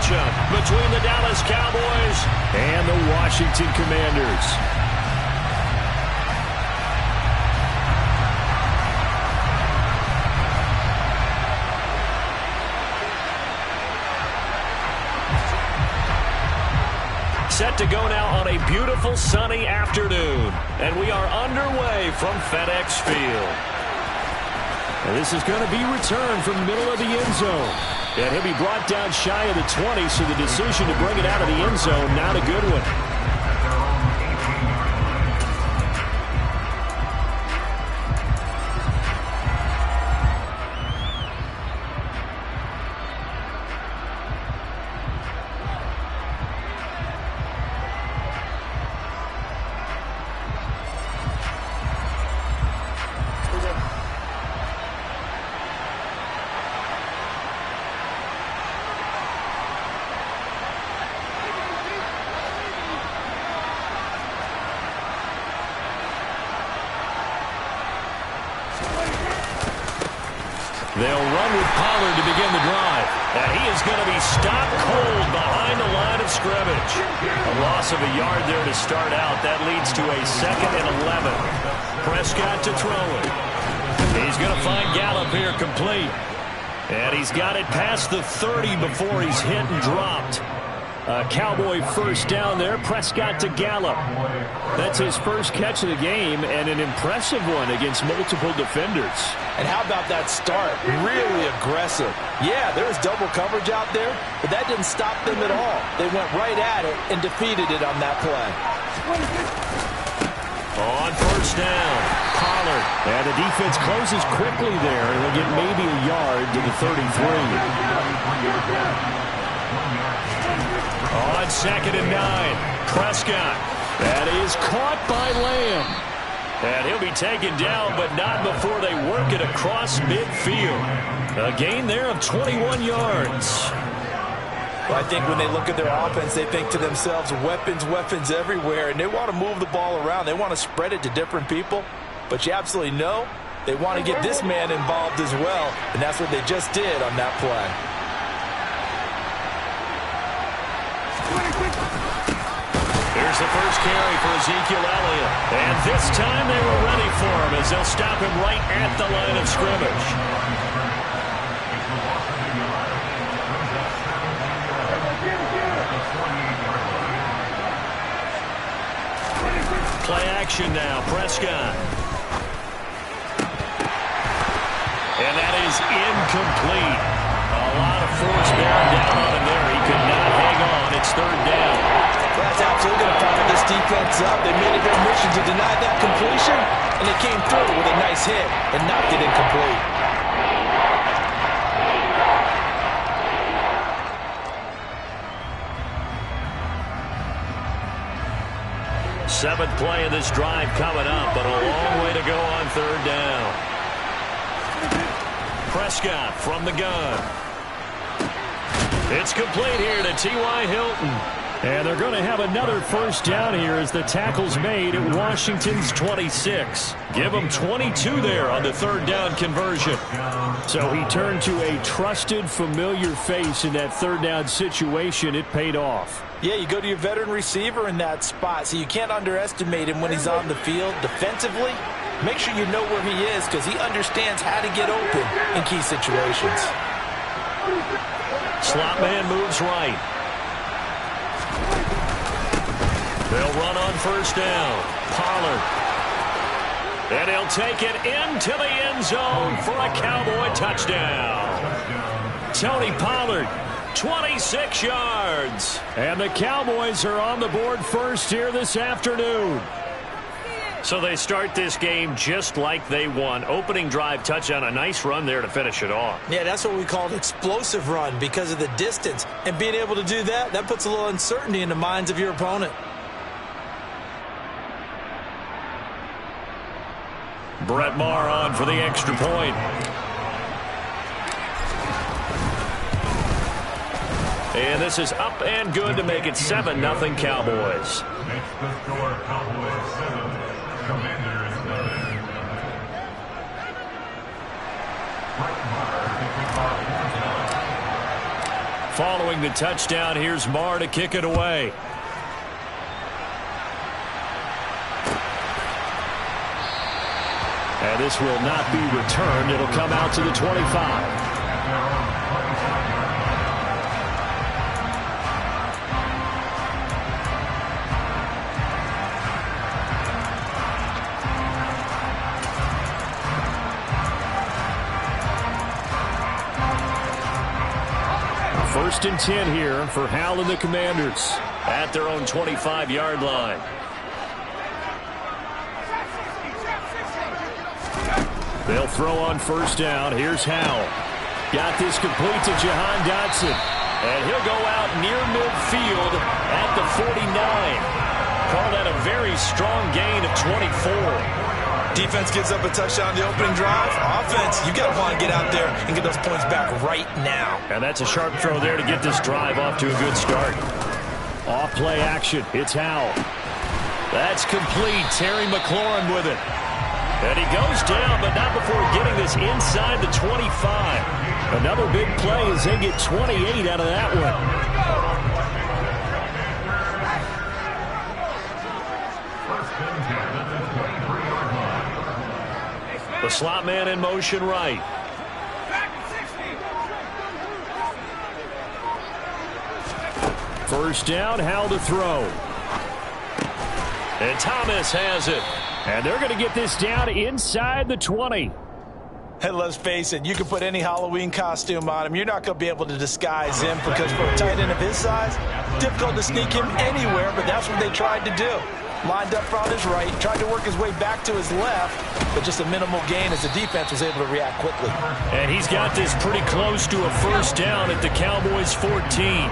matchup between the Dallas Cowboys and the Washington Commanders. Set to go now on a beautiful sunny afternoon. And we are underway from FedEx Field. And this is going to be returned from the middle of the end zone. And he'll be brought down shy of the 20, so the decision to bring it out of the end zone, not a good one. They'll run with Pollard to begin the drive. And he is going to be stopped cold behind the line of scrimmage. A loss of a yard there to start out. That leads to a 2nd and 11. Prescott to throw it. He's going to find Gallup here complete. And he's got it past the 30 before he's hit and dropped. Cowboy first down there. Prescott to Gallup. That's his first catch of the game, and an impressive one against multiple defenders. And how about that start? Really aggressive. Yeah, there's double coverage out there, but that didn't stop them at all. They went right at it and defeated it on that play. On first down, Pollard. And the defense closes quickly there, and they'll get maybe a yard to the 33. On 2nd and 9, Prescott. That is caught by Lamb. And he'll be taken down, but not before they work it across midfield. A gain there of 21 yards. Well, I think when they look at their offense, they think to themselves, weapons, weapons everywhere, and they want to move the ball around. They want to spread it to different people, but you absolutely know they want to get this man involved as well, and that's what they just did on that play. Here's the first carry for Ezekiel Elliott. And this time they were ready for him as they'll stop him right at the line of scrimmage. Play action now, Prescott. And that is incomplete. A lot of force bearing down on him there. He could not hang on. It's 3rd down. That's absolutely going to fire this defense up. They made it their mission to deny that completion, and they came through with a nice hit and knocked it incomplete. Seventh play of this drive coming up, but a long way to go on 3rd down. Prescott from the gun. It's complete here to T.Y. Hilton. And they're going to have another first down here as the tackle's made at Washington's 26. Give them 22 there on the 3rd down conversion. So he turned to a trusted, familiar face in that 3rd down situation. It paid off. Yeah, you go to your veteran receiver in that spot, so you can't underestimate him when he's on the field. Defensively, make sure you know where he is because he understands how to get open in key situations. Slot man moves right. They'll run on first down. Pollard. And he'll take it into the end zone for a Cowboy touchdown. Tony Pollard, 26 yards. And the Cowboys are on the board first here this afternoon. So they start this game just like they won. Opening drive touchdown, a nice run there to finish it off. Yeah, that's what we call an explosive run because of the distance. And being able to do that, that puts a little uncertainty in the minds of your opponent. Brett Maher on for the extra point. And this is up and good to make it 7-0 Cowboys. Makes the score Cowboys 7, Commanders 11. Brett Maher, Following the touchdown, here's Marr to kick it away. And this will not be returned. It'll come out to the 25. First and 10 here for Hal and the Commanders at their own 25-yard line. They'll throw on first down. Here's Hal. Got this complete to Jahan Dotson. And he'll go out near midfield at the 49. Call that a very strong gain of 24. Defense gives up a touchdown on the opening drive. Offense, you got to want to get out there and get those points back right now. And that's a sharp throw there to get this drive off to a good start. Off play action. It's Hal. That's complete. Terry McLaurin with it. And he goes down, but not before getting this inside the 25. Another big play as they get 28 out of that one. The slot man in motion right. First down, Hal to throw. And Thomas has it. And they're going to get this down inside the 20. Hey, let's face it, you can put any Halloween costume on him. You're not going to be able to disguise him because for a tight end of his size, difficult to sneak him anywhere, but that's what they tried to do. Lined up on his right, tried to work his way back to his left, but just a minimal gain as the defense was able to react quickly. And he's got this pretty close to a first down at the Cowboys' 14.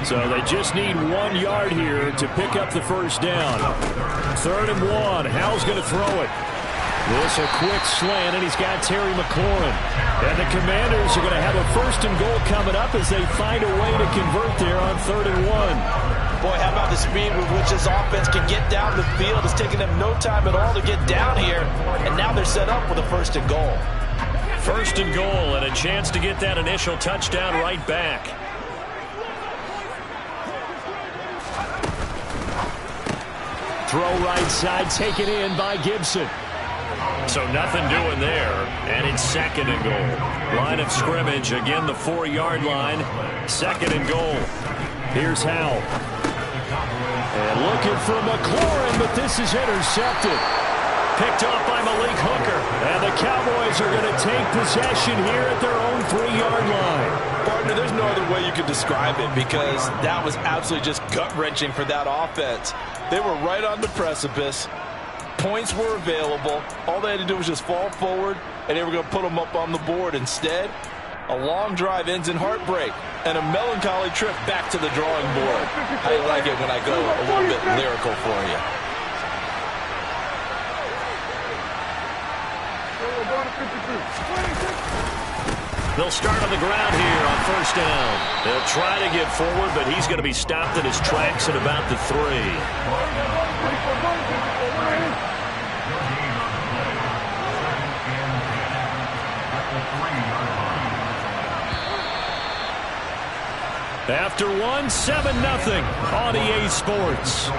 So they just need 1 yard here to pick up the first down. 3rd and 1. Hal's going to throw it. This a quick slant, and he's got Terry McLaurin. And the Commanders are going to have a 1st and goal coming up as they find a way to convert there on 3rd and 1. Boy, how about the speed with which this offense can get down the field? It's taking them no time at all to get down here, and now they're set up with a 1st and goal. 1st and goal, and a chance to get that initial touchdown right back. Throw right side, taken in by Gibson. So nothing doing there, and it's 2nd and goal. Line of scrimmage, again the 4-yard line. 2nd and goal. Here's Hal. And looking for McLaurin, but this is intercepted. Picked off by Malik Hooker. And the Cowboys are going to take possession here at their own 3-yard line. Partner, there's no other way you could describe it because that was absolutely just gut-wrenching for that offense. They were right on the precipice. Points were available. All they had to do was just fall forward, and they were going to put them up on the board. Instead, a long drive ends in heartbreak and a melancholy trip back to the drawing board. I like it when I go a little bit lyrical for you. They'll start on the ground here on 1st down. They'll try to get forward, but he's going to be stopped in his tracks at about the 3. After 1, 7-0 on EA Sports.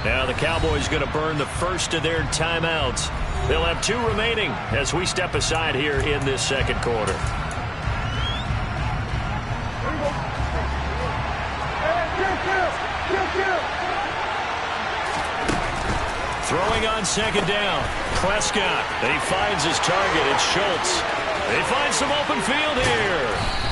Now the Cowboys going to burn the first of their timeouts. They'll have 2 remaining as we step aside here in this 2nd quarter. Throwing on 2nd down. Prescott. He finds his target. It's Schultz. They find some open field here.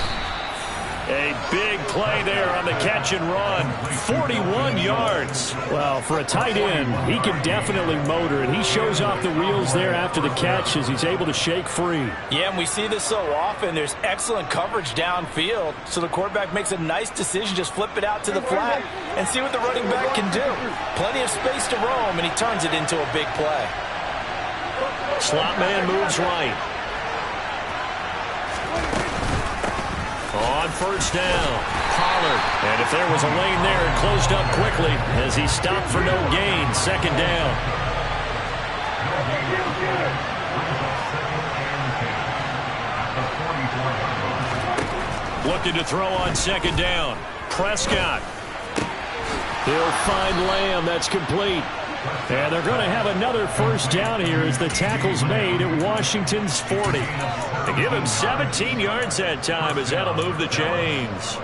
A big play there on the catch and run. 41 yards. Well, for a tight end, he can definitely motor it. He shows off the wheels there after the catch as he's able to shake free. Yeah, and we see this so often. There's excellent coverage downfield, so the quarterback makes a nice decision. Just flip it out to the flat and see what the running back can do. Plenty of space to roam, and he turns it into a big play. Slot man moves right. On 1st down, Pollard. And if there was a lane there, it closed up quickly as he stopped for no gain. Second down. Looking to throw on second down. Prescott. He'll find Lamb. That's complete. And they're going to have another first down here as the tackle's made at Washington's 40. They give him 17 yards that time as that'll move the chains.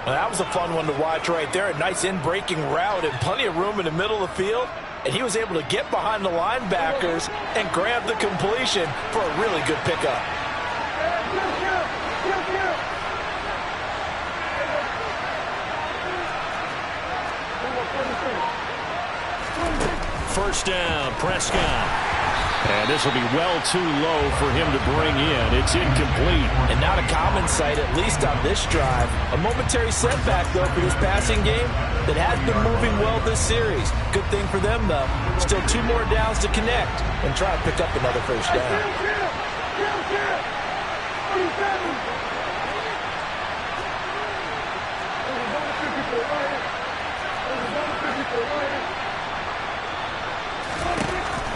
Well, that was a fun one to watch right there. A nice in-breaking route and plenty of room in the middle of the field. And he was able to get behind the linebackers and grab the completion for a really good pickup. First down, Prescott. And this will be well too low for him to bring in. It's incomplete. And not a common sight, at least on this drive. A momentary setback, though, for this passing game that has been moving well this series. Good thing for them, though. Still 2 more downs to connect and try to pick up another first down.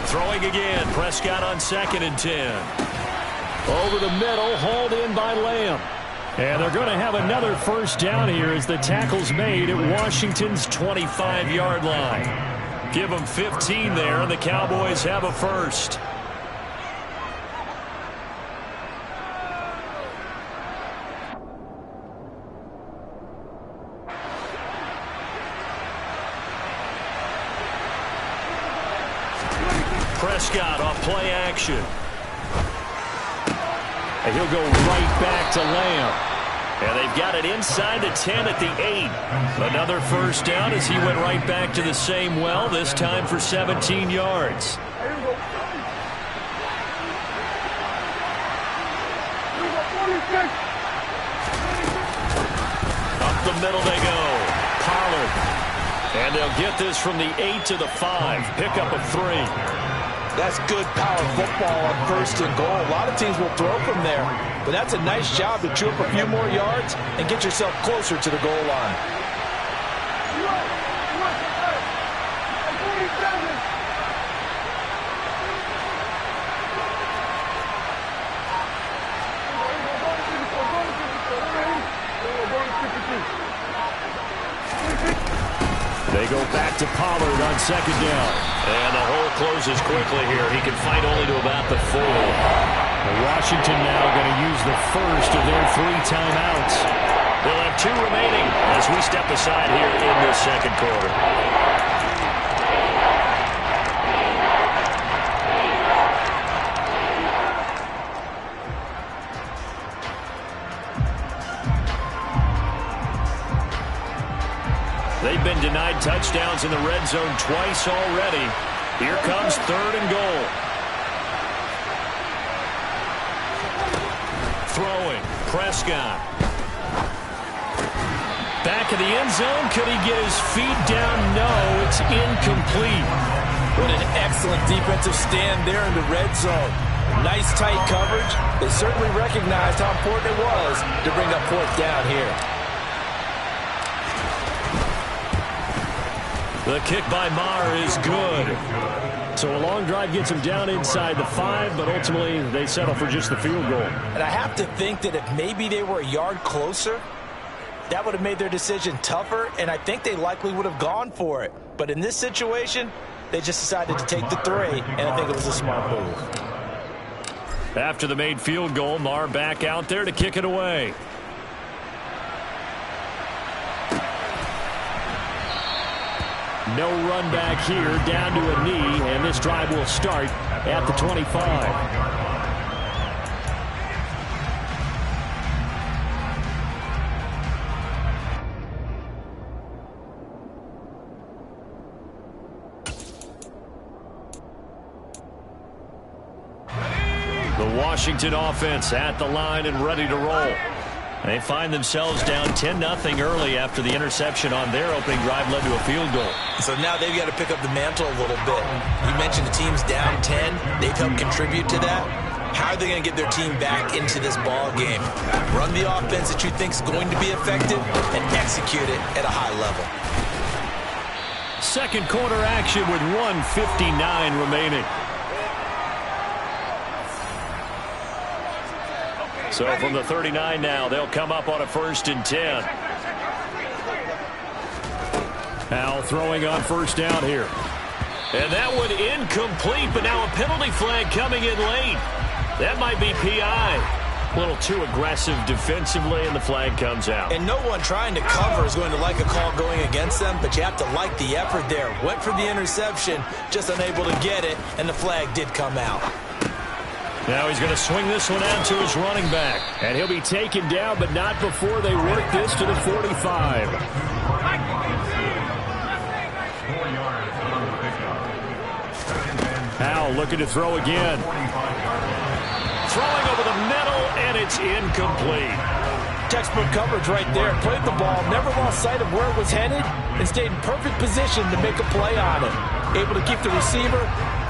Throwing again. Prescott on 2nd and 10. Over the middle, hauled in by Lamb. And they're going to have another first down here as the tackle's made at Washington's 25-yard line. Give them 15 there, and the Cowboys have a first. Prescott off play action. And he'll go right back to Lamb. And they've got it inside the 10 at the 8. Another first down as he went right back to the same well, this time for 17 yards. Up the middle they go. Pollard. And they'll get this from the 8 to the 5. Pickup of 3. That's good power football on 1st and goal. A lot of teams will throw from there, but that's a nice job to chew up a few more yards and get yourself closer to the goal line. They go back to Pollard on 2nd down. And the hole closes quickly here. He can fight only to about the 4. Washington now going to use the first of their 3 timeouts. They'll have 2 remaining as we step aside here in this second quarter. They've been denied touchdowns in the red zone twice already. Here comes 3rd and goal. Throwing. Prescott. Back of the end zone. Could he get his feet down? No, it's incomplete. What an excellent defensive stand there in the red zone. Nice tight coverage. They certainly recognized how important it was to bring up 4th down here. The kick by Maher is good. So a long drive gets them down inside the 5, but ultimately they settle for just the field goal. And I have to think that if maybe they were a yard closer, that would have made their decision tougher, and I think they likely would have gone for it. But in this situation, they just decided to take the 3, and I think it was a smart move. After the made field goal, Maher back out there to kick it away. No run back here, down to a knee, and this drive will start at the 25. The Washington offense at the line and ready to roll. They find themselves down 10-0 early after the interception on their opening drive led to a field goal. So now they've got to pick up the mantle a little bit. You mentioned the team's down 10. They've helped contribute to that. How are they going to get their team back into this ball game? Run the offense that you think is going to be effective and execute it at a high level. Second quarter action with 1:59 remaining. So from the 39 now, they'll come up on a 1st and 10. Now throwing on 1st down here. And that one incomplete, but now a penalty flag coming in late. That might be PI. A little too aggressive defensively, and the flag comes out. And no one trying to cover is going to like a call going against them, but you have to like the effort there. Went for the interception, just unable to get it, and the flag did come out. Now he's going to swing this one out to his running back. And he'll be taken down, but not before they work this to the 45. 4 yards on the pickup. Powell looking to throw again. Throwing over the middle, and it's incomplete. Textbook coverage right there. Played the ball, never lost sight of where it was headed, and stayed in perfect position to make a play on it. Able to keep the receiver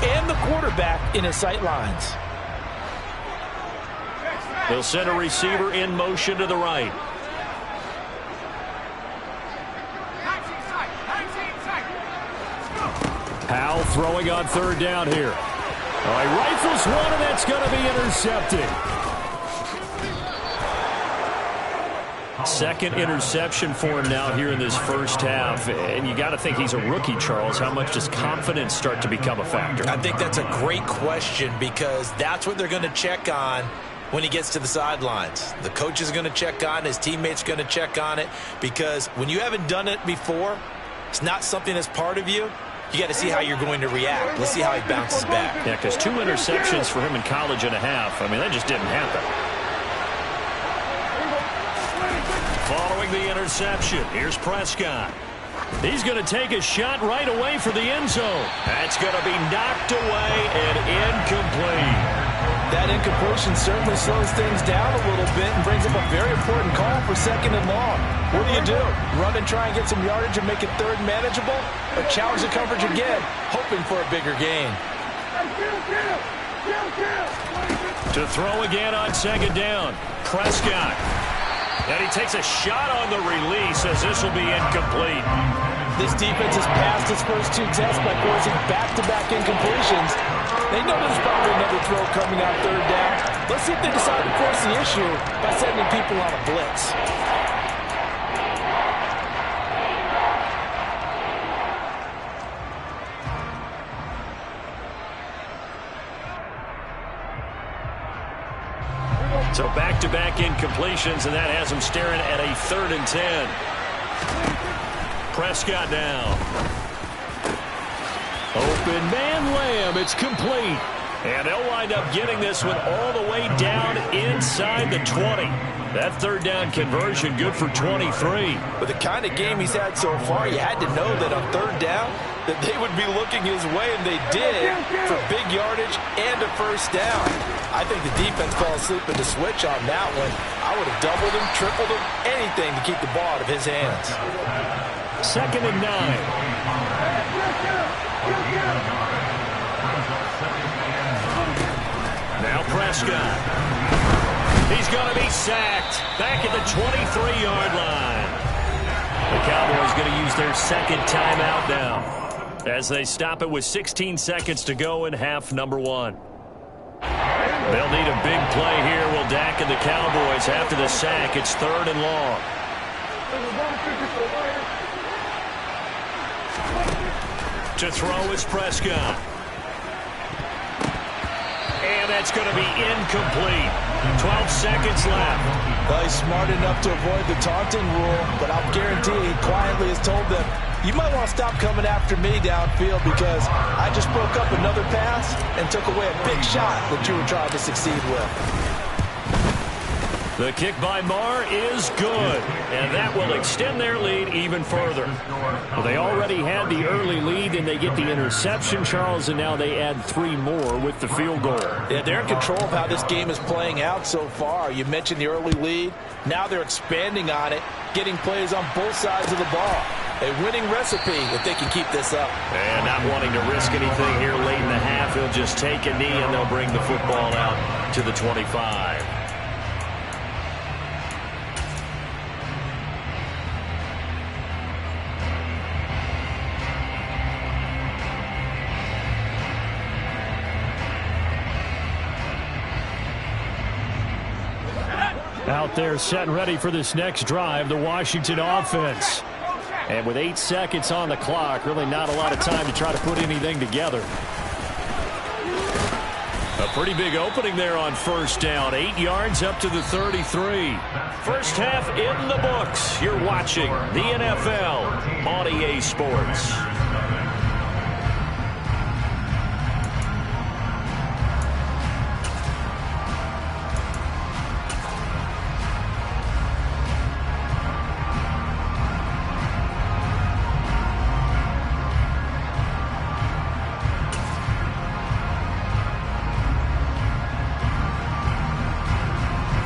and the quarterback in his sight lines. They'll send a receiver in motion to the right. Powell throwing on 3rd down here. All right, rifles one, and that's going to be intercepted. Second interception for him now here in this first half. And you got to think he's a rookie, Charles. How much does confidence start to become a factor? I think that's a great question because that's what they're going to check on when he gets to the sidelines. The coach is going to check on it. His teammates going to check on it because when you haven't done it before, it's not something that's part of you. You got to see how you're going to react. Let's see how he bounces back. Yeah, because 2 interceptions for him in college and a half. I mean, that just didn't happen. Following the interception, here's Prescott. He's going to take a shot right away for the end zone. That's going to be knocked away and incomplete. That incompletion certainly slows things down a little bit and brings up a very important call for 2nd and long. What do? Run and try and get some yardage and make it 3rd manageable? Or challenge the coverage again, hoping for a bigger gain? To throw again on 2nd down, Prescott. And he takes a shot on the release as this will be incomplete. This defense has passed its first 2 tests by forcing back-to-back incompletions. They know there's probably another throw coming out 3rd down. Let's see if they decide to force the issue by sending people on a blitz. So back-to-back incompletions, and that has him staring at a 3rd and 10. Prescott now. Open man Lamb. It's complete. And they'll wind up getting this one all the way down inside the 20. That 3rd down conversion good for 23. With the kind of game he's had so far, you had to know that on 3rd down that they would be looking his way, and they did for big yardage and a 1st down. I think the defense fell asleep at the switch on that one. I would have doubled him, tripled him, anything to keep the ball out of his hands. 2nd and 9. Now Prescott. He's going to be sacked back at the 23-yard line. The Cowboys going to use their 2nd timeout now as they stop it with 16 seconds to go in half number 1. They'll need a big play here. Will Dak and the Cowboys after the sack. It's 3rd and long. To throw is Prescott. And that's going to be incomplete. 12 seconds left. Well, he's smart enough to avoid the taunting rule, but I'll guarantee he quietly has told them, you might want to stop coming after me downfield because I just broke up another pass and took away a big shot that you were trying to succeed with. The kick by Marr is good, and that will extend their lead even further. Well, they already had the early lead, and they get the interception, Charles, and now they add 3 more with the field goal. Yeah, they're in control of how this game is playing out so far. You mentioned the early lead. Now they're expanding on it, getting plays on both sides of the ball. A winning recipe if they can keep this up. And not wanting to risk anything here late in the half, he'll just take a knee and they'll bring the football out to the 25. Out there set and ready for this next drive, the Washington offense. And with 8 seconds on the clock, really not a lot of time to try to put anything together. A pretty big opening there on first down. 8 yards up to the 33. First half in the books. You're watching the NFL on EA Sports.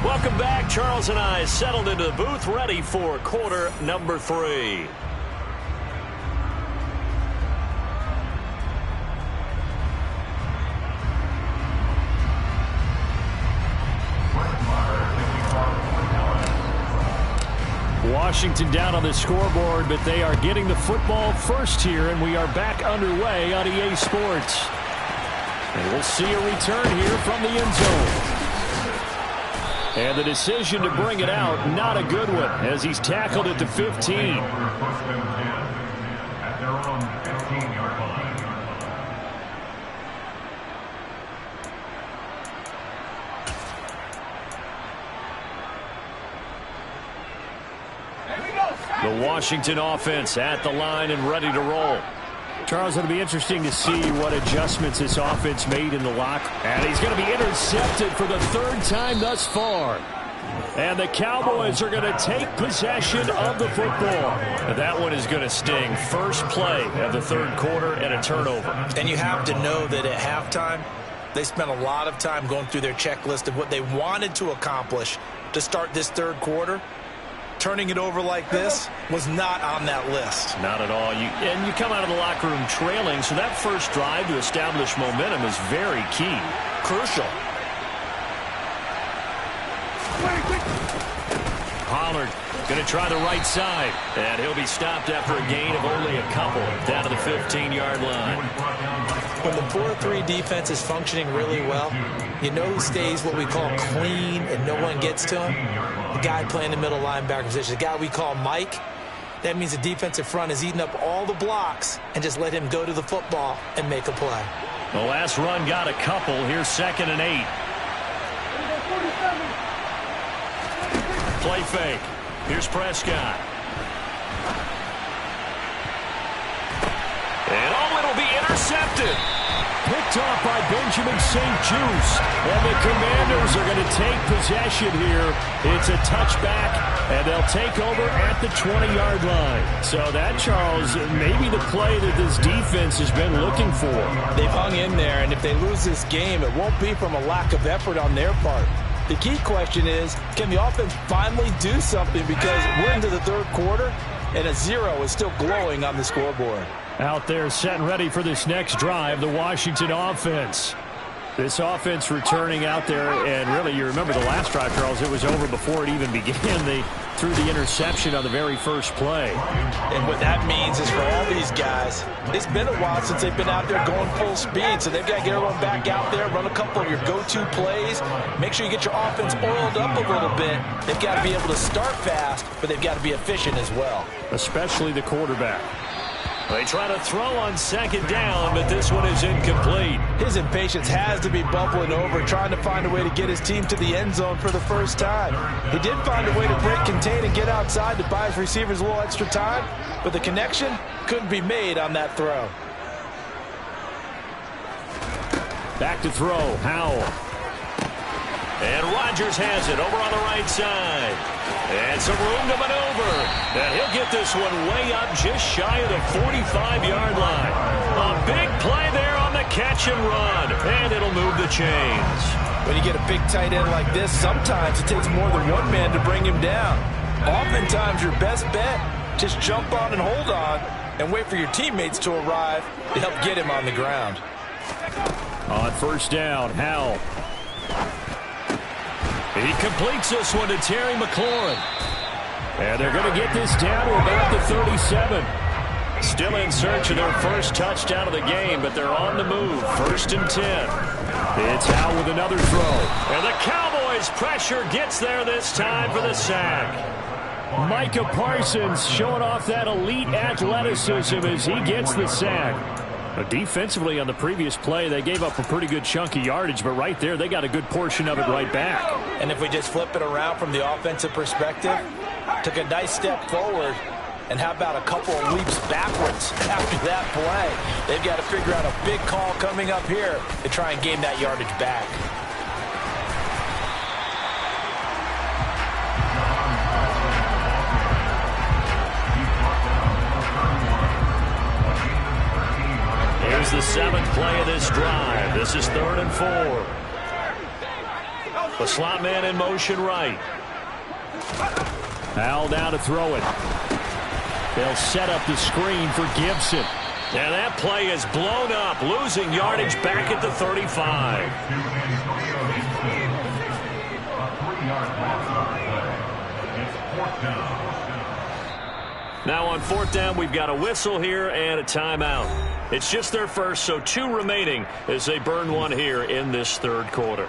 Welcome back. Charles and I settled into the booth, ready for quarter number 3. Washington down on the scoreboard, but they are getting the football first here, and we are back underway on EA Sports. And we'll see a return here from the end zone. And the decision to bring it out, not a good one, as he's tackled at the 15. At their own 15-yard line. The Washington offense at the line and ready to roll. Charles, it'll be interesting to see what adjustments this offense made in the lock. And he's going to be intercepted for the 3rd time thus far. And the Cowboys are going to take possession of the football. That one is going to sting. First play of the 3rd quarter and a turnover. And you have to know that at halftime, they spent a lot of time going through their checklist of what they wanted to accomplish to start this 3rd quarter. Turning it over like this was not on that list. Not at all. And you come out of the locker room trailing, so that first drive to establish momentum is very key. Crucial. Pollard going to try the right side, and he'll be stopped after a gain of only a couple down to the 15-yard line. When the 4-3 defense is functioning really well, you know who stays what we call clean and no one gets to him? The guy playing the middle linebacker position, the guy we call Mike. That means the defensive front is eating up all the blocks and just let him go to the football and make a play. The last run got a couple. Here's 2nd and 8. Play fake. Here's Prescott. And it'll be intercepted. Picked off by Benjamin St-Juste. And the Commanders are going to take possession here. It's a touchback, and they'll take over at the 20-yard line. So that, Charles, may be the play that this defense has been looking for. They've hung in there, and if they lose this game, it won't be from a lack of effort on their part. The key question is, can the offense finally do something, because we're into the 3rd quarter, and a 0 is still glowing on the scoreboard. Out there set and ready for this next drive, the Washington offense. This offense returning out there, and really, you remember the last drive, Charles, it was over before it even began. They threw the interception on the very first play. And what that means is for all these guys, it's been a while since they've been out there going full speed, so they've got to get everyone back out there, run a couple of your go-to plays, make sure you get your offense oiled up a little bit. They've got to be able to start fast, but they've got to be efficient as well. Especially the quarterback. They try to throw on 2nd down, but this one is incomplete. His impatience has to be bubbling over, trying to find a way to get his team to the end zone for the first time. He did find a way to break contain and get outside to buy his receivers a little extra time, but the connection couldn't be made on that throw. Back to throw, Howell. And Rodgers has it over on the right side. And some room to maneuver. And he'll get this one way up just shy of the 45-yard line. A big play there on the catch and run. And it'll move the chains. When you get a big tight end like this, sometimes it takes more than one man to bring him down. Oftentimes, your best bet, Just jump on and hold on and wait for your teammates to arrive to help get him on the ground. On first down, Howell. He completes this one to Terry McLaurin. And they're going to get this down to about the 37. Still in search of their first touchdown of the game, but they're on the move. 1st and 10. It's Howell with another throw. And the Cowboys' pressure gets there this time for the sack. Micah Parsons showing off that elite athleticism as he gets the sack. Defensively on the previous play, they gave up a pretty good chunk of yardage, but right there, they got a good portion of it right back. And if we just flip it around from the offensive perspective, took a nice step forward, and how about a couple of leaps backwards after that play? They've got to figure out a big call coming up here to try and gain that yardage back. Here's the 7th play of this drive. This is 3rd and 4. The slot man in motion right. Howell down to throw it. They'll set up the screen for Gibson. And that play is blown up, losing yardage back at the 35. Now on 4th down, we've got a whistle here and a timeout. It's just their first, so 2 remaining as they burn one here in this 3rd quarter.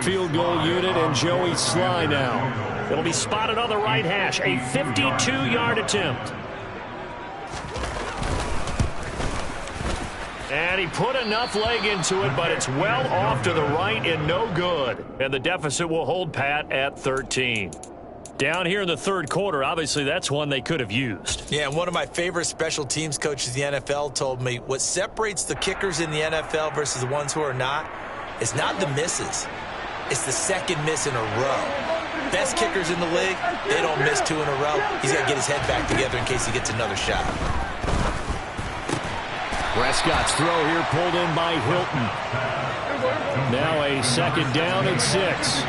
Field goal unit and Joey Sly now. It'll be spotted on the right hash. A 52-yard attempt. And he put enough leg into it, but it's well off to the right and no good. And the deficit will hold pat at 13. Down here in the 3rd quarter, obviously that's one they could have used. Yeah, and one of my favorite special teams coaches in the NFL told me what separates the kickers in the NFL versus the ones who are not is not the misses. It's the 2nd miss in a row. Best kickers in the league, they don't miss 2 in a row. He's got to get his head back together in case he gets another shot. Prescott's throw here pulled in by Hilton. Now a 2nd down and 6.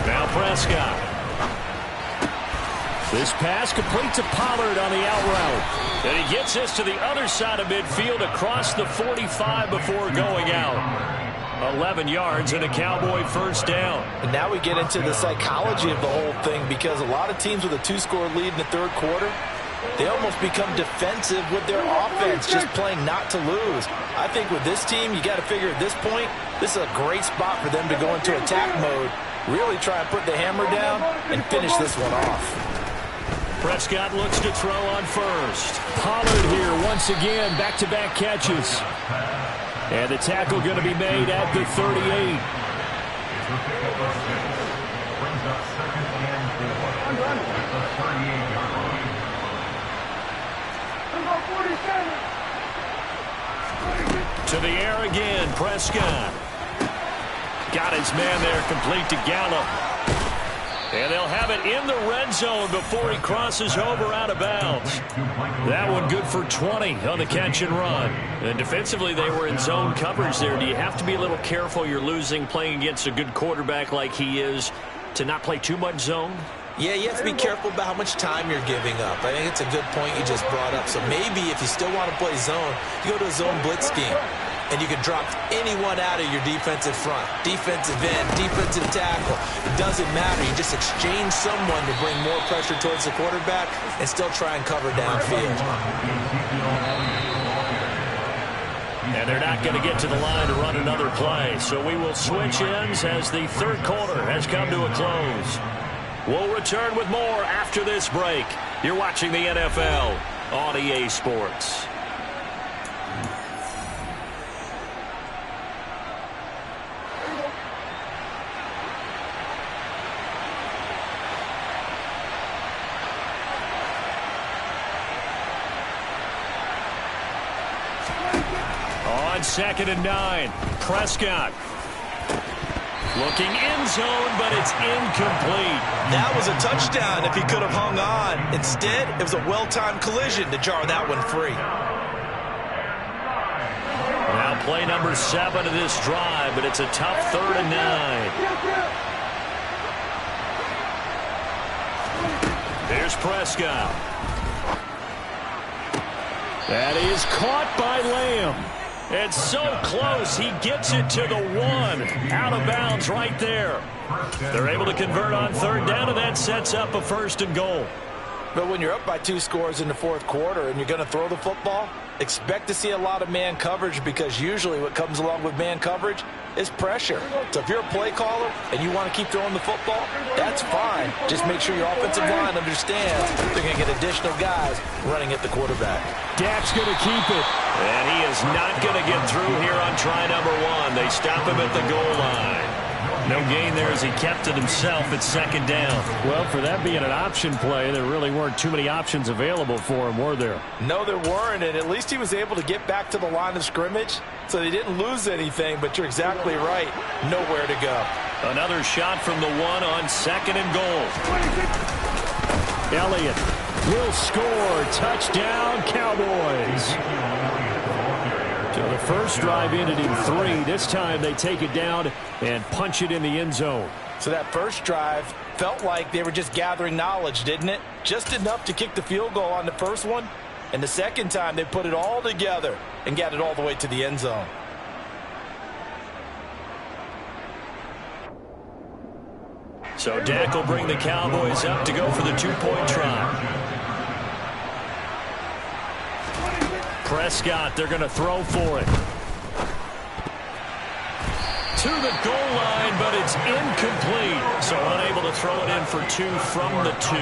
Now Prescott. This pass complete to Pollard on the out route. And he gets this to the other side of midfield across the 45 before going out. 11 yards and a Cowboy 1st down. And now we get into the psychology of the whole thing, because a lot of teams with a 2-score lead in the 3rd quarter, they almost become defensive with their offense, just playing not to lose. I think with this team, you got to figure at this point, this is a great spot for them to go into attack mode, really try and put the hammer down and finish this one off. Prescott looks to throw on 1st. Pollard here once again, back-to-back catches. And the tackle going to be made at the 38. To the air again, Prescott. Got his man there, complete to Gallup. And they'll have it in the red zone before he crosses over out of bounds. That one good for 20 on the catch and run. And defensively, they were in zone coverage there. Do you have to be a little careful? You're losing, playing against a good quarterback like he is, to not play too much zone? Yeah, you have to be careful about how much time you're giving up. I think it's a good point you just brought up. So maybe if you still want to play zone, you go to a zone blitz scheme. And you can drop anyone out of your defensive front. Defensive end, defensive tackle. It doesn't matter. You just exchange someone to bring more pressure towards the quarterback and still try and cover downfield. And they're not going to get to the line to run another play. So we will switch ends as the 3rd quarter has come to a close. We'll return with more after this break. You're watching the NFL on EA Sports. On 2nd and 9, Prescott Looking end zone, but it's incomplete. That was a touchdown if he could have hung on. Instead, it was a well-timed collision to jar that one free. Now play number 7 of this drive, but it's a tough 3rd and 9. Here's Prescott. That is caught by Lamb. It's so close. He gets it to the 1. Out of bounds right there. They're able to convert on 3rd down, and that sets up a 1st and goal. But when you're up by 2 scores in the 4th quarter and you're going to throw the football, expect to see a lot of man coverage, because usually what comes along with man coverage is pressure. So if you're a play caller and you want to keep throwing the football, that's fine. Just make sure your offensive line understands they're going to get additional guys running at the quarterback. Dak's going to keep it. And he is not going to get through here on try number 1. They stop him at the goal line. No gain there as he kept it himself at 2nd down. Well, for that being an option play, there really weren't too many options available for him, were there? No, there weren't, and at least he was able to get back to the line of scrimmage, so they didn't lose anything, but you're exactly right. Nowhere to go. Another shot from the 1 on 2nd and goal. Elliott will score. Touchdown, Cowboys. So the first drive ended in 3. This time they take it down and punch it in the end zone. So that first drive felt like they were just gathering knowledge, didn't it? Just enough to kick the field goal on the first one. And the second time they put it all together and got it all the way to the end zone. So Dak will bring the Cowboys up to go for the 2-point try. Prescott, they're going to throw for it. To the goal line, but it's incomplete. So unable to throw it in for 2 from the 2.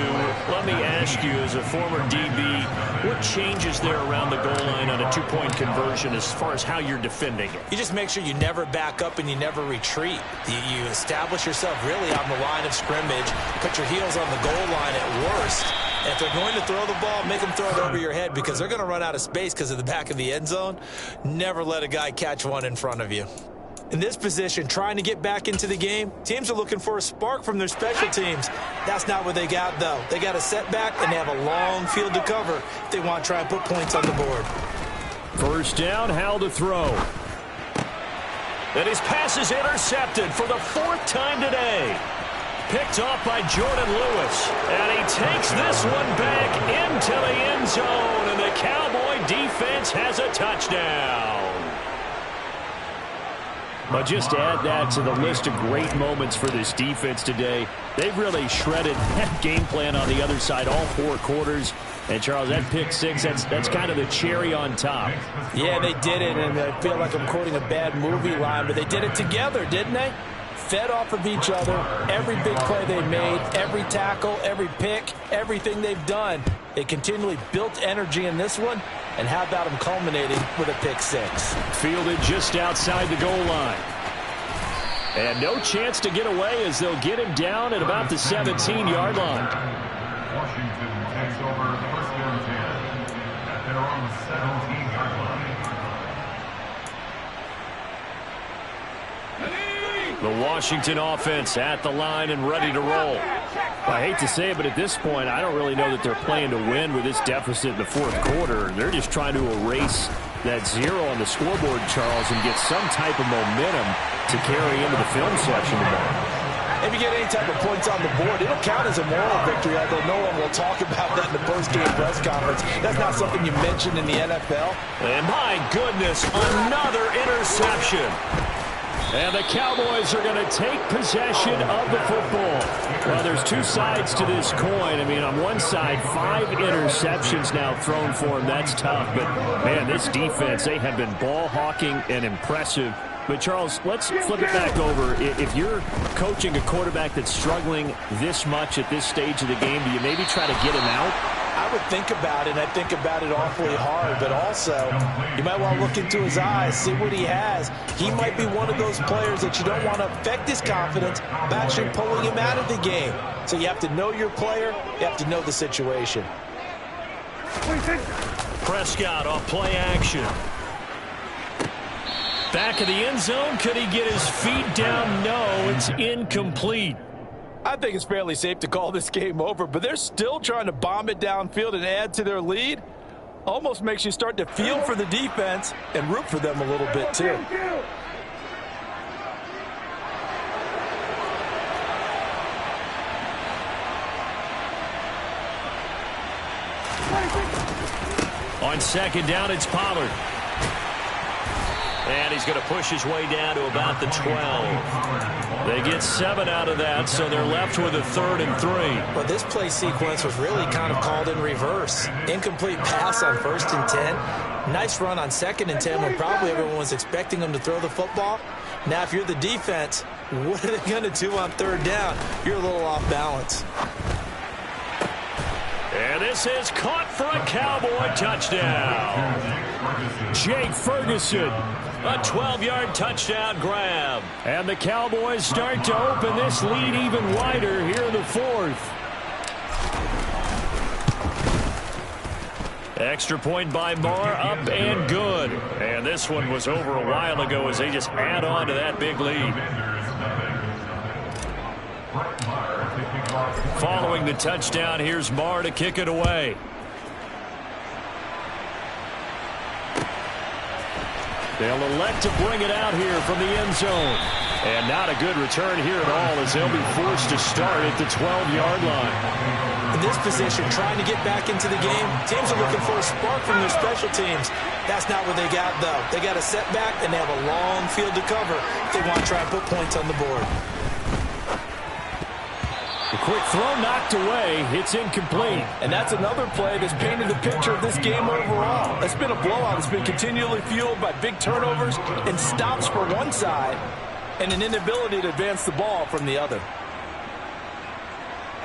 Let me ask you, as a former DB, what changes there around the goal line on a 2-point conversion as far as how you're defending it? You just make sure you never back up and you never retreat. You establish yourself really on the line of scrimmage, put your heels on the goal line at worst. And if they're going to throw the ball, make them throw it over your head, because they're going to run out of space because of the back of the end zone. Never let a guy catch one in front of you. In this position, trying to get back into the game, teams are looking for a spark from their special teams. That's not what they got, though. They got a setback, and they have a long field to cover if they want to try and put points on the board. First down, Howell to throw. And his pass is intercepted for the 4th time today. Picked off by Jordan Lewis. And he takes this one back into the end zone. And the Cowboy defense has a touchdown. But just add that to the list of great moments for this defense today. They've really shredded that game plan on the other side all 4 quarters. And, Charles, that pick 6, that's kind of the cherry on top. Yeah, they did it, and I feel like I'm quoting a bad movie line, but they did it together, didn't they? Fed off of each other, every big play they made, every tackle, every pick, everything they've done. They continually built energy in this one, and how about them culminating with a pick 6? Fielded just outside the goal line. And no chance to get away as they'll get him down at about the 17-yard line. Washington takes over 1st and 10 at their own 17-yard line. The Washington offense at the line and ready to roll. Well, I hate to say it, but at this point, I don't really know that they're playing to win with this deficit in the 4th quarter. They're just trying to erase that 0 on the scoreboard, Charles, and get some type of momentum to carry into the film section tomorrow. If you get any type of points on the board, it'll count as a moral victory, although no one will talk about that in the post-game press conference. That's not something you mentioned in the NFL. And my goodness, another interception. And the Cowboys are going to take possession of the football. Well, there's 2 sides to this coin. I mean, on one side, 5 interceptions now thrown for them. That's tough. But, man, this defense, they have been ball hawking and impressive. But, Charles, let's flip it back over. If you're coaching a quarterback that's struggling this much at this stage of the game, do you maybe try to get him out? I would think about it, and I think about it awfully hard, but also you might want to look into his eyes, see what he has. He might be one of those players that you don't want to affect his confidence by actually pulling him out of the game. So you have to know your player, you have to know the situation. Prescott off play action. Back of the end zone. Could he get his feet down? No, it's incomplete. I think it's fairly safe to call this game over, but they're still trying to bomb it downfield and add to their lead. Almost makes you start to feel for the defense and root for them a little bit too. On second down, it's Pollard. And he's going to push his way down to about the 12. They get 7 out of that, so they're left with a 3rd and 3. Well, this play sequence was really kind of called in reverse. Incomplete pass on 1st and 10. Nice run on 2nd and 10 when probably everyone was expecting them to throw the football. Now, if you're the defense, what are they going to do on 3rd down? You're a little off balance. And this is caught for a Cowboy touchdown. Jake Ferguson. A 12-yard touchdown grab. And the Cowboys start to open this lead even wider here in the 4th. Extra point by Marr, up and good. And this one was over a while ago as they just add on to that big lead. Following the touchdown, here's Marr to kick it away. They'll elect to bring it out here from the end zone. And not a good return here at all as they'll be forced to start at the 12-yard line. In this position, trying to get back into the game, teams are looking for a spark from their special teams. That's not what they got, though. They got a setback, and they have a long field to cover if they want to try and put points on the board. The quick throw knocked away. It's incomplete. And that's another play that's painted the picture of this game overall. It's been a blowout. It's been continually fueled by big turnovers and stops for one side and an inability to advance the ball from the other.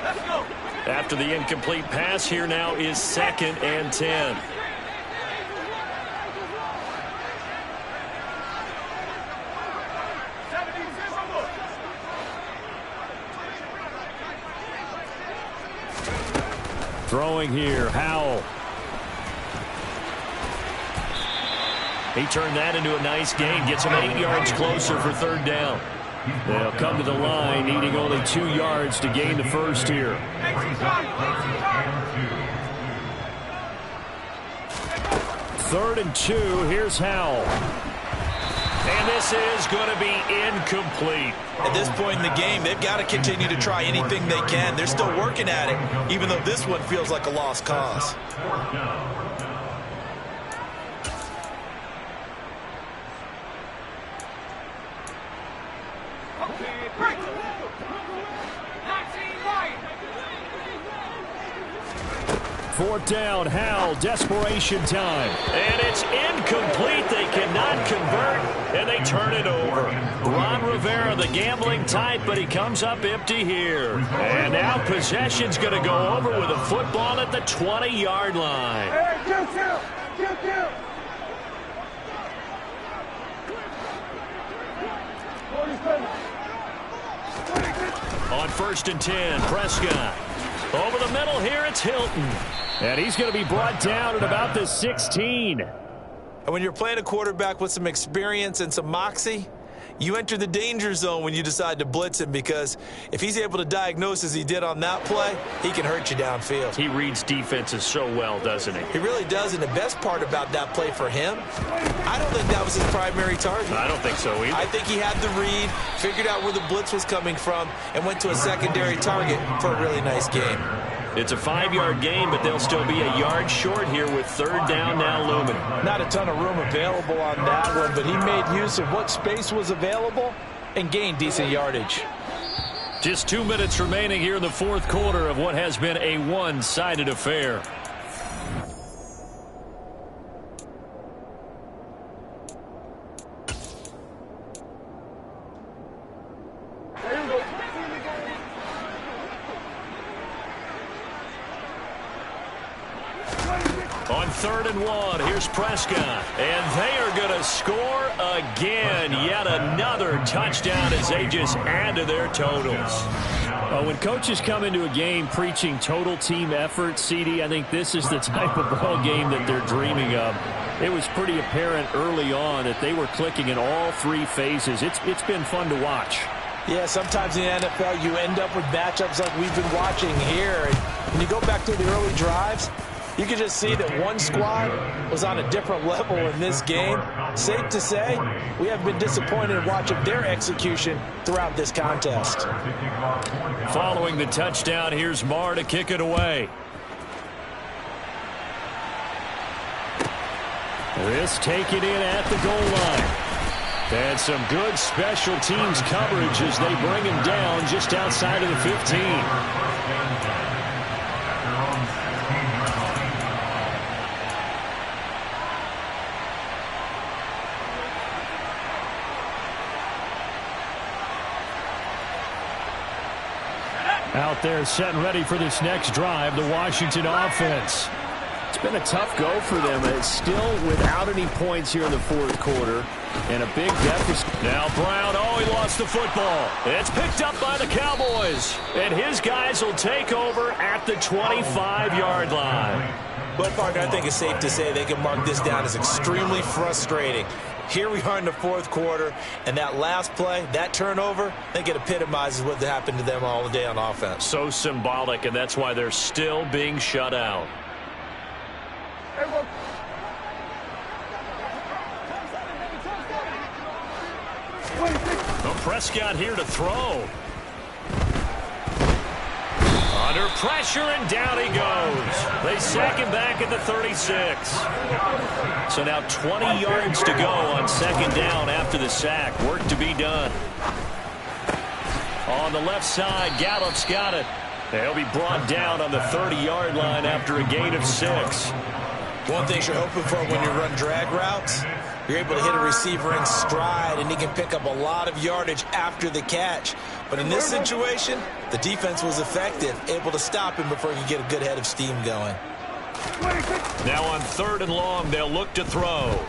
Let's go. After the incomplete pass, here now is 2nd and 10. Throwing here, Howell. He turned that into a nice gain. Gets him 8 yards closer for 3rd down. They'll come to the line, needing only 2 yards to gain the first here. 3rd and 2, here's Howell. And this is going to be incomplete. At this point in the game, they've got to continue to try anything they can. They're still working at it, even though this one feels like a lost cause. Fourth down, Howell, desperation time. And it's incomplete. They cannot convert, and they turn it over. Ron Rivera, the gambling type, but he comes up empty here. And now possession's going to go over with a football at the 20-yard line. On 1st and 10, Prescott. Over the middle here, it's Hilton. And he's going to be brought down at about the 16. And when you're playing a quarterback with some experience and some moxie, you enter the danger zone when you decide to blitz him, because if he's able to diagnose as he did on that play, he can hurt you downfield. He reads defenses so well, doesn't he? He really does, and the best part about that play for him, I don't think that was his primary target. I don't think so either. I think he had the read, figured out where the blitz was coming from, and went to a secondary target for a really nice game. It's a 5-yard gain, but they'll still be a yard short here with 3rd down now looming. Not a ton of room available on that one, but he made use of what space was available and gained decent yardage. Just 2 minutes remaining here in the 4th quarter of what has been a one-sided affair. On 3rd and 1, here's Prescott. And they are going to score again. Yet another touchdown as they just add to their totals. When coaches come into a game preaching total team effort, CD, I think this is the type of ball game that they're dreaming of. It was pretty apparent early on that they were clicking in all three phases. It's been fun to watch. Yeah, sometimes in the NFL you end up with matchups like we've been watching here. And when you go back to the early drives, you can just see that one squad was on a different level in this game. Safe to say, we have been disappointed in watching their execution throughout this contest. Following the touchdown, here's Marr to kick it away. This taken in at the goal line. And some good special teams coverage as they bring him down just outside of the 15. Out there set and ready for this next drive, the Washington offense. It's been a tough go for them. It's still without any points here in the fourth quarter and a big deficit. Now Brown, he lost the football. It's picked up by the Cowboys. And his guys will take over at the 25-yard line. Well, Parker, I think it's safe to say they can mark this down as extremely frustrating. Here we are in the fourth quarter, and that last play, that turnover, I think it epitomizes what happened to them all day on offense. So symbolic, and that's why they're still being shut out. Well, Prescott here to throw. Under pressure, and down he goes. They sack him back at the 36. So now 20 yards to go on second down after the sack. Work to be done. On the left side, Gallup's got it. They'll be brought down on the 30-yard line after a gain of 6. One thing you're hoping for when you run drag routes, you're able to hit a receiver in stride, and he can pick up a lot of yardage after the catch. But in this situation, the defense was effective, able to stop him before he could get a good head of steam going. Now on 3rd and long, they'll look to throw.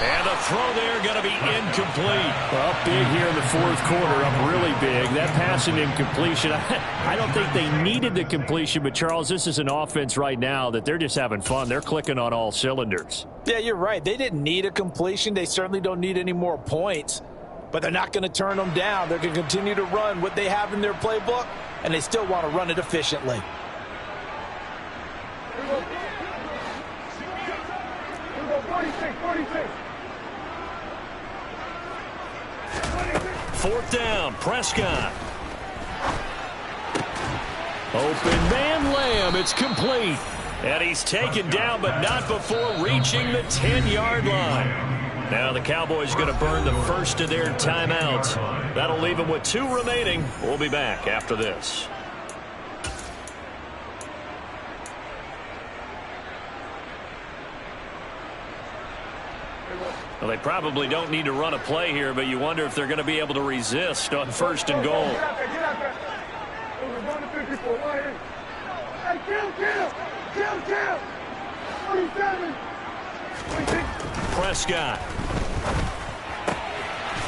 And the throw there going to be incomplete. Well, big here in the fourth quarter, up really big. That passing incompletion, I don't think they needed the completion, but Charles, this is an offense right now that they're just having fun. They're clicking on all cylinders. Yeah, you're right. They didn't need a completion. They certainly don't need any more points, but they're not going to turn them down. They're going to continue to run what they have in their playbook, and they still want to run it efficiently. 4th down, Prescott. Open man, Lamb. It's complete. And he's taken down, but not before reaching the 10-yard line. Now the Cowboys going to burn the first of their timeouts. That'll leave them with 2 remaining. We'll be back after this. Well, they probably don't need to run a play here, but you wonder if they're going to be able to resist on 1st and goal. Prescott.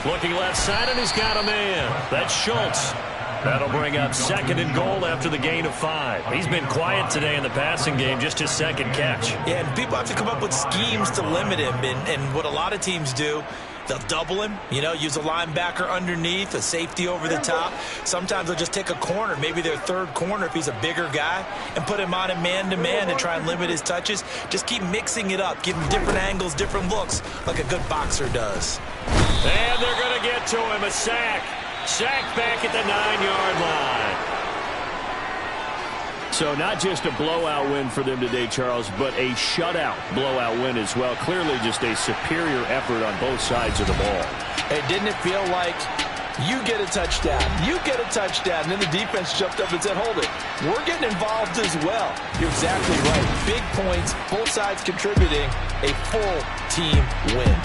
Looking left side, and he's got a man. That's Schultz. That'll bring up 2nd and goal after the gain of 5. He's been quiet today in the passing game, just his 2nd catch. Yeah, and people have to come up with schemes to limit him, and what a lot of teams do, they'll double him, use a linebacker underneath, a safety over the top. Sometimes they'll just take a corner, maybe their 3rd corner if he's a bigger guy, and put him on a man-to-man to try and limit his touches. Just keep mixing it up, give him different angles, different looks, like a good boxer does. And they're going to get to him, a sack. Sacked back at the 9-yard line. So not just a blowout win for them today, Charles, but a shutout blowout win as well. Clearly just a superior effort on both sides of the ball. Hey, didn't it feel like you get a touchdown, you get a touchdown, and then the defense jumped up and said, hold it, we're getting involved as well. You're exactly right. Big points, both sides contributing, a full team win.